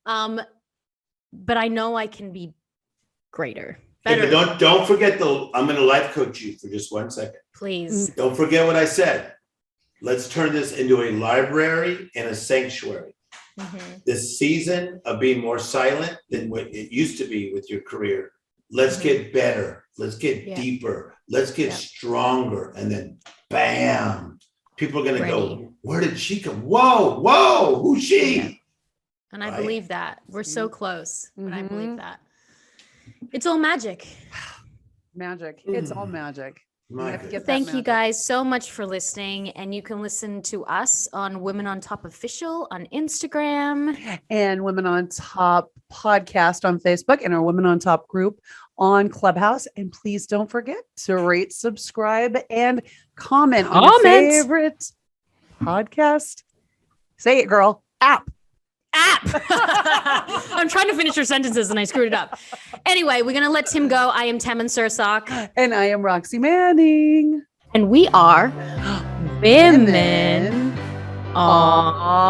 But I know I can be greater, better. Hey, but don't forget I'm going to life coach you for just 1 second. Please. Don't forget what I said. Let's turn this into a library and a sanctuary. This season of being more silent than what it used to be with your career. Let's get better. Let's get deeper. Let's get stronger. And then bam, people are going to go, where did she come? Whoa, who's she? Yeah. And I believe that. We're so close. And I believe that. It's all magic. Magic. It's all magic. My have to goodness. get that Thank you magic. guys so much for listening. And you can listen to us on Women on Top Official on Instagram. And Women on Top podcast on Facebook and our Women on Top group on Clubhouse. And please don't forget to rate, subscribe, and comment on your favorite podcast. Say it, girl. App. I'm trying to finish your sentences and I screwed it up. Anyway, we're going to let Tim go. I am Taman Sursak. And I am Roxy Manning. And we are Women on